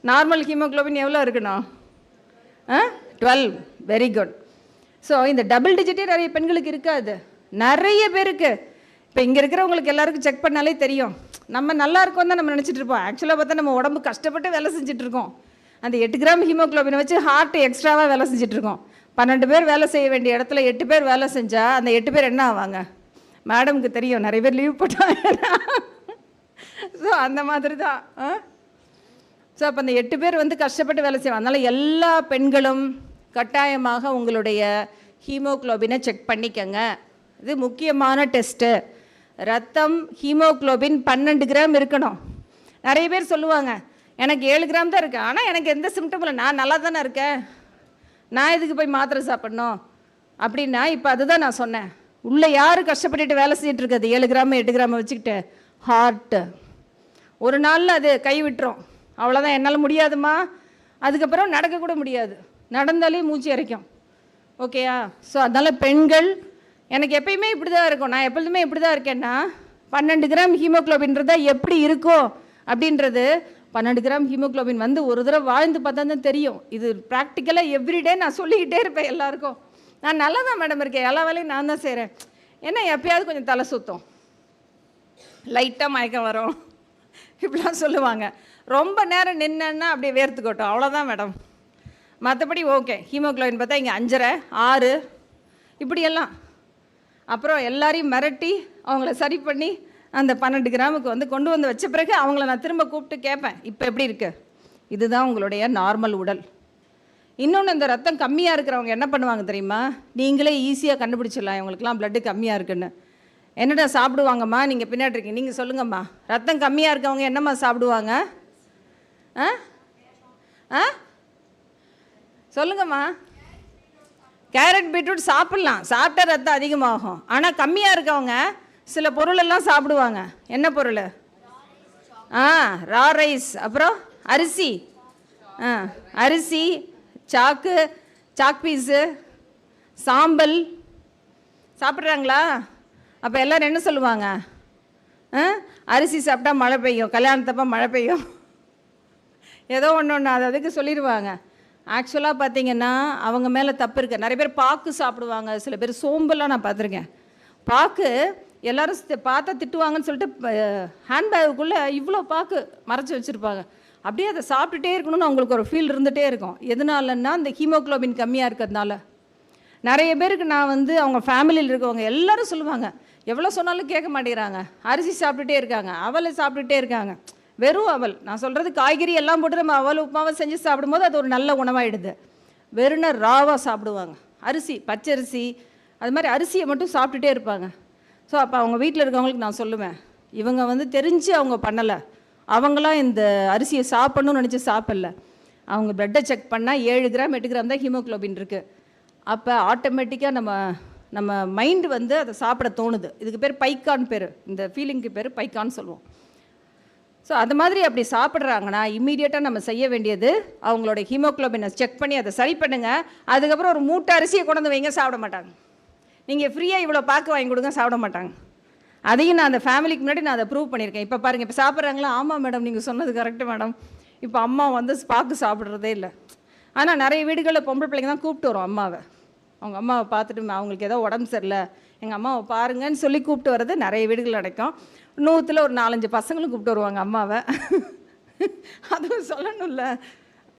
Normal haemoglobin எவ்வளோ இருக்கணும்? 12. Very good. So இந்த டபுள் டிஜிட்டே நிறைய பெண்களுக்கு இருக்காது, நிறைய பேருக்கு. இப்போ இங்கே இருக்கிறவங்களுக்கு எல்லாருக்கும் செக் பண்ணாலே தெரியும், நம்ம நல்லா இருக்கோம் தான் நம்ம நினச்சிட்டு இருப்போம். ஆக்சுவலாக பார்த்தா நம்ம உடம்பு கஷ்டப்பட்டு வேலை செஞ்சிட்ருக்கோம். அந்த 8 கிராம் ஹீமோக்ளோபினை வச்சு ஹார்ட் எக்ஸ்ட்ராவாக வேலை செஞ்சிட்ருக்கோம். 12 பேர் வேலை செய்ய வேண்டிய இடத்துல 8 பேர் வேலை செஞ்சால் அந்த 8 பேர் என்ன ஆவாங்க? மேடமுக்கு தெரியும், நிறைய பேர் லீவ் போட்டாங்க. ஸோ அந்த மாதிரி தான். ஸோ அப்போ அந்த 8 பேர் வந்து கஷ்டப்பட்டு வேலை செய்வாங்க. அதனால் எல்லா பெண்களும் கட்டாயமாக உங்களுடைய ஹீமோக்ளோபினை செக் பண்ணிக்கங்க. இது முக்கியமான டெஸ்ட்டு. ரத்தம் ஹீமோக்ளோபின் 12 கிராம் இருக்கணும். நிறைய பேர் சொல்லுவாங்க, எனக்கு 7 கிராம் தான் இருக்குது, ஆனால் எனக்கு எந்த சிம்டமும் இல்லை, நான் நல்லா தானே இருக்கேன், நான் எதுக்கு போய் மாத்திரை சாப்பிட்ணும் அப்படின்னா, இப்போ அதுதான் நான் சொன்னேன். உள்ளே யார் கஷ்டப்பட்டுட்டு வேலை செஞ்சுட்டு இருக்குது? 7 கிராம் 8 கிராம் வச்சுக்கிட்டு ஹார்ட்டு ஒரு நாளில் அது கை விட்டுரும். அவ்வளோதான், என்னால் முடியாதுமா. அதுக்கப்புறம் நடக்கக்கூட முடியாது, நடந்தாலே மூச்சு இறைக்கும். ஓகேயா? ஸோ அதனால் பெண்கள், எனக்கு எப்பயுமே இப்படி தான் இருக்கும், நான் எப்பொழுதுமே இப்படி தான் இருக்கேன்னா, 12 கிராம் ஹீமோக்ளோபின்றதா எப்படி இருக்கும் அப்படின்றது, 12 கிராம் ஹீமோக்ளோபின் வந்து ஒரு தடவை வாழ்ந்து பார்த்தா தான் தெரியும். இது ப்ராக்டிக்கலாக எவ்ரிடே நான் சொல்லிக்கிட்டே இருப்பேன் எல்லாருக்கும். நான் நல்லா தான் மேடம் இருக்கேன், எல்லா வேலையும் நான் தான் செய்கிறேன். ஏன்னா எப்பயாவது கொஞ்சம் தலை சுத்தம், லைட்டாக மயக்கம் வரும், இப்படிலாம் சொல்லுவாங்க. ரொம்ப நேரம் நின்னா அப்படியே வேர்த்துக்கட்டும், அவ்வளோதான் மேடம். மற்றபடி ஓகே. ஹீமோக்ளோபின் பார்த்தா இங்கே 5.5 6 இப்படியெல்லாம். அப்புறம் எல்லாரையும் மிரட்டி அவங்கள சரி பண்ணி அந்த 12 கிராமுக்கு வந்து கொண்டு வந்து வச்ச பிறகு அவங்கள நான் திரும்ப கூப்பிட்டு கேட்பேன், இப்போ எப்படி இருக்குது? இதுதான் உங்களுடைய நார்மல் உடல். இன்னொன்று, இந்த ரத்தம் கம்மியாக இருக்கிறவங்க என்ன பண்ணுவாங்க தெரியுமா? நீங்களே ஈஸியாக கண்டுபிடிச்சிடலாம் இவங்களுக்குலாம் ப்ளட்டு கம்மியாக இருக்குன்னு. என்னடா சாப்பிடுவாங்கம்மா? நீங்கள் பின்னாடி இருக்கீங்க, நீங்கள் சொல்லுங்கம்மா. ரத்தம் கம்மியாக இருக்கவங்க என்னம்மா சாப்பிடுவாங்க? சொல்லுங்கம்மா. கேரட் பீட்ரூட் சாப்பிட்லாம், சாப்பிட்டா ரத்தம் அதிகமாகும். ஆனால் கம்மியாக இருக்கவங்க சில பொருளெல்லாம் சாப்பிடுவாங்க. என்ன பொருள்? ரா ரைஸ், அப்புறம் அரிசி, அரிசி, சாக் பீஸு, சாம்பல் சாப்பிட்றாங்களா? அப்போ எல்லோரும் என்ன சொல்லுவாங்க? அரிசி சாப்பிட்டா மழை பெய்யும், கல்யாணத்தப்போ மழை பெய்யும், ஏதோ ஒன்று அது அதுக்கு சொல்லிடுவாங்க. ஆக்சுவலாக பார்த்தீங்கன்னா அவங்க மேலே தப்பு இருக்குது. நிறைய பேர் பாக்கு சாப்பிடுவாங்க, சில பேர் சோம்பெல்லாம் நான் பார்த்துருக்கேன். பாக்கு எல்லோரும் பார்த்தா திட்டுவாங்கன்னு சொல்லிட்டு ஹேண்ட்பேக்குள்ளே இவ்வளோ பாக்கு மறைச்சி வச்சுருப்பாங்க. அப்படியே அதை சாப்பிட்டுட்டே இருக்கணும்னு அவங்களுக்கு ஒரு ஃபீல் இருந்துகிட்டே இருக்கும். எதனாலன்னா இந்த ஹீமோக்ளோபின் கம்மியாக இருக்கிறதுனால. நிறைய பேருக்கு நான் வந்து அவங்க ஃபேமிலியில் இருக்கவங்க எல்லோரும் சொல்லுவாங்க, எவ்வளோ சொன்னாலும் கேட்க மாட்டேங்கிறாங்க, அரிசி சாப்பிட்டுட்டே இருக்காங்க, அவலை சாப்பிட்டுட்டே இருக்காங்க. வெறும் அவல், நான் சொல்கிறது காய்கறி எல்லாம் போட்டு நம்ம அவல் உப்புமாவை செஞ்சு சாப்பிடும்போது அது ஒரு நல்ல உணவாகிடுது. வெறும் ராவாக சாப்பிடுவாங்க, அரிசி, பச்சரிசி, அது மாதிரி அரிசியை மட்டும் சாப்பிட்டுட்டே இருப்பாங்க. ஸோ அப்போ அவங்க வீட்டில் இருக்கவங்களுக்கு நான் சொல்லுவேன், இவங்க வந்து தெரிஞ்சு அவங்க பண்ணலை, அவங்களாம் இந்த அரிசியை சாப்பிட்ணுன்னு நினச்சி சாப்பிடல. அவங்க ப்ளட்டை செக் பண்ணால் 7 கிராம் 8 கிராம் தான் ஹீமோக்ளோபின் இருக்குது. அப்போ ஆட்டோமேட்டிக்காக நம்ம மைண்டு வந்து அதை சாப்பிட தோணுது. இதுக்கு பேர் பைக்கான் பேர், இந்த ஃபீலிங்க்கு பேர் பைக்கான்னு சொல்லுவோம். ஸோ அது மாதிரி அப்படி சாப்பிட்றாங்கன்னா இம்மீடியட்டாக நம்ம செய்ய வேண்டியது, அவங்களோட ஹீமோக்ளோபினை செக் பண்ணி அதை சரி பண்ணுங்கள். அதுக்கப்புறம் ஒரு மூட்டை அரிசியை கொண்டு வந்து வைங்க, சாப்பிட மாட்டாங்க. நீங்கள் ஃப்ரீயாக இவ்வளோ பாக்கு வாங்கி கொடுங்க, சாப்பிட மாட்டாங்க. அதையும் நான் அந்த ஃபேமிலிக்கு முன்னாடி நான் அதை ப்ரூவ் பண்ணியிருக்கேன். இப்போ பாருங்கள், இப்போ சாப்பிட்றாங்களா? ஆமாம் மேடம், நீங்கள் சொன்னது கரெக்டு மேடம். இப்போ அம்மா வந்து பாக்கு சாப்பிட்றதே இல்லை. ஆனால் நிறைய வீடுகளில் பொம்பளை பிள்ளைங்க தான் கூப்பிட்டு வரும் அம்மாவை. அவங்க அம்மாவை பார்த்துட்டு அவங்களுக்கு ஏதோ உடம்பு சரியில்லை, எங்கள் அம்மாவை பாருங்கன்னு சொல்லி கூப்பிட்டு வர்றது நிறைய வீடுகள் நடக்கும். 100ல் ஒரு 4-5 பசங்களும் கூப்பிட்டு வருவாங்க அம்மாவை. அதுவும் சொல்லணும்ல.